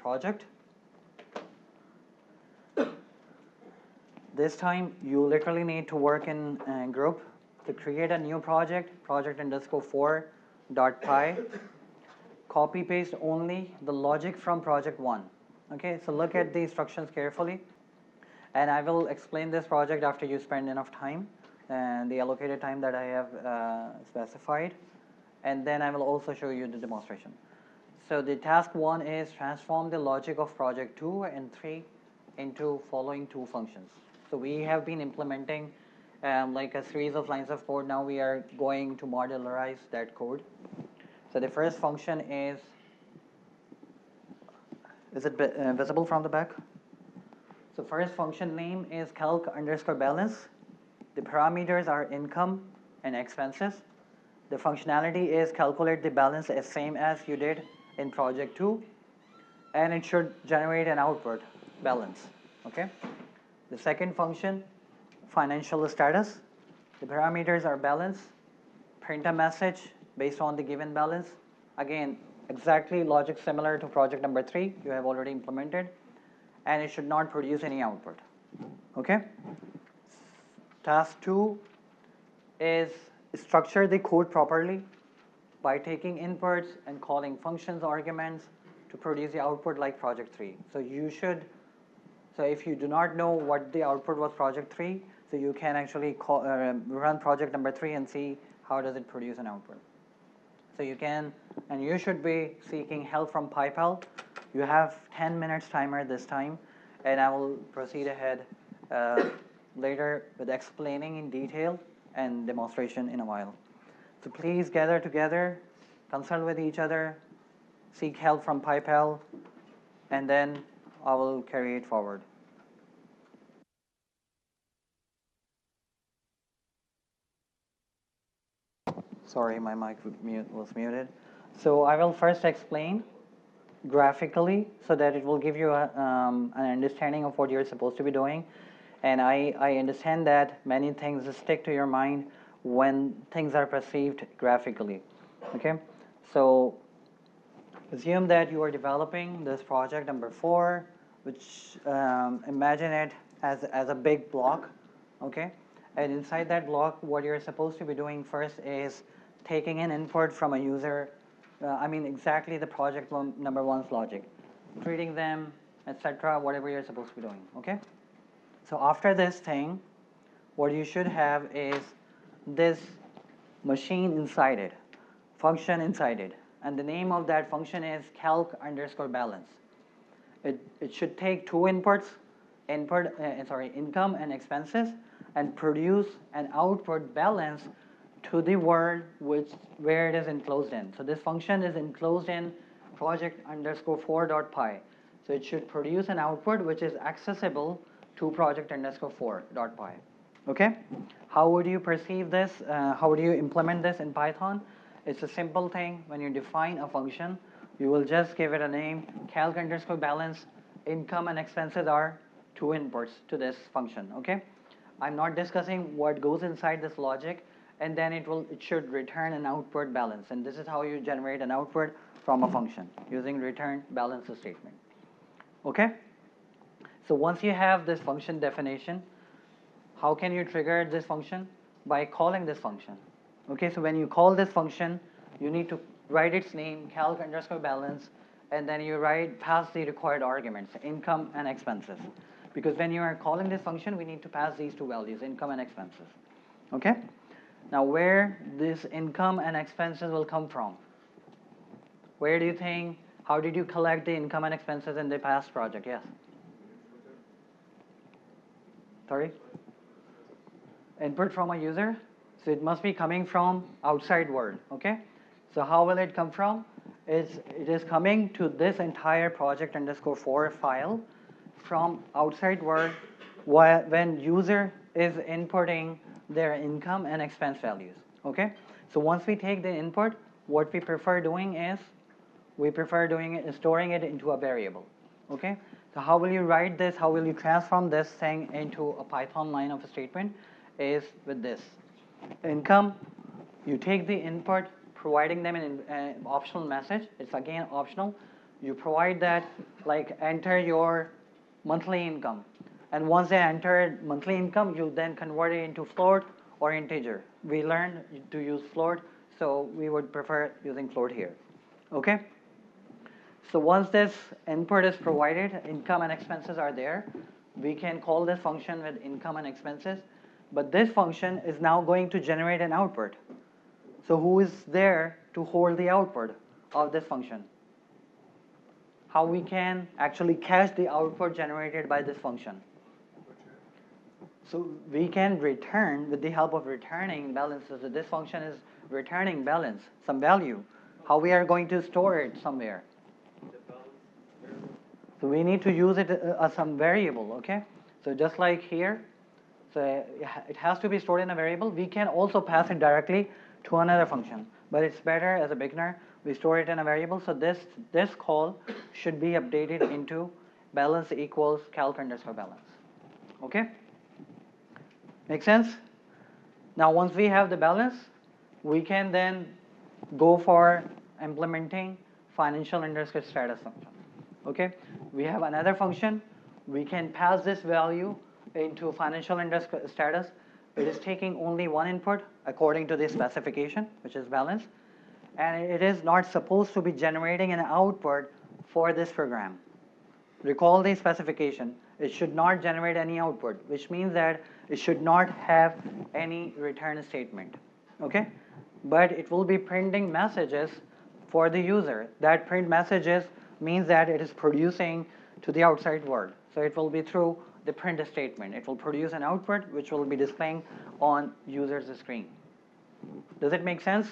project. This time you literally need to work in a group to create a new project, project_4.py. Copy paste only the logic from project 1. Okay, so look at the instructions carefully, and I will explain this project after you spend enough time and the allocated time that I have specified, and then I will also show you the demonstration. So the task 1 is transform the logic of project 2 and 3 into following two functions. So we have been implementing like a series of lines of code. Now we are going to modularize that code. So the first function is it visible from the back? So first function name is calc_balance. The parameters are income and expenses. The functionality is calculate the balance as same as you did in project 2, and it should generate an output balance. Okay. The second function, financial status. The parameters are balance. Print a message based on the given balance. Again, exactly logic similar to project number 3 you have already implemented, and it should not produce any output. Okay. Task 2 is structure the code properly by taking inputs and calling functions arguments to produce the output like project 3. So if you do not know what the output was project 3, so you can actually run project number 3 and see how does it produce an output. So you can, and you should be seeking help from PyPal. You have 10 minutes timer this time, and I will proceed ahead later with explaining in detail and demonstration in a while. So please gather together, consult with each other, seek help from PyPal, and then I will carry it forward. Sorry, my mic was muted. So I will first explain graphically so that it will give you an understanding of what you're supposed to be doing. And I understand that many things stick to your mind when things are perceived graphically. Okay, so assume that you are developing this project number 4, which imagine it as a big block. Okay, and inside that block, what you're supposed to be doing first is taking an input from a user. Exactly the project number 1's logic, treating them, etc. Whatever you're supposed to be doing. Okay. So after this thing, what you should have is this machine inside it, function inside it, and the name of that function is calc_balance. It should take two inputs, income and expenses, and produce an output balance to the word where it is enclosed in. So this function is enclosed in project_4.py. So it should produce an output which is accessible to project_4.py. Okay? How would you perceive this? How would you implement this in Python? It's a simple thing. When you define a function, you will just give it a name, calc_balance. Income and expenses are two inputs to this function. Okay? I'm not discussing what goes inside this logic, and then it should return an output balance. And this is how you generate an output from a function using return balance statement. Okay? So once you have this function definition, how can you trigger this function? By calling this function. Okay, so when you call this function, you need to write its name, calc_balance, and then you pass the required arguments, income and expenses. Because when you are calling this function, we need to pass these two values, income and expenses. Okay? Now where this income and expenses will come from? Where do you think, how did you collect the income and expenses in the past project? Yes? Sorry? Input from a user? So it must be coming from outside world. Okay? So how will it come from? It is coming to this entire project_4 file from outside world when user is inputting their income and expense values. Okay? So once we take the input, what we prefer doing is storing it into a variable. Okay? So how will you write this? How will you transform this thing into a Python line of a statement? Is with this. Income, you take the input, providing them an optional message. It's again optional. You provide that, like enter your monthly income. And once they enter monthly income, you then convert it into float or integer. We learned to use float, so we would prefer using float here. Okay? So once this input is provided, income and expenses are there, we can call this function with income and expenses. But this function is now going to generate an output. So who is there to hold the output of this function? How we can actually catch the output generated by this function? So we can return with the help of returning balances. So this function is returning balance, some value. How we are going to store it somewhere? So we need to use it as some variable, okay? So just like here, so it has to be stored in a variable. We can also pass it directly to another function, but it's better as a beginner, we store it in a variable. So this call should be updated into balance equals calc underscore balance, okay? Make sense? Now once we have the balance, we can then go for implementing financial underscore status function. Okay, we have another function. We can pass this value into financial underscore status. It is taking only one input according to the specification, which is balance, and it is not supposed to be generating an output for this program. Recall the specification. It should not generate any output, which means that it should not have any return statement. Okay, but it will be printing messages for the user. That print messages means that it is producing to the outside world. So it will be through the print statement. It will produce an output which will be displaying on user's screen. Does it make sense?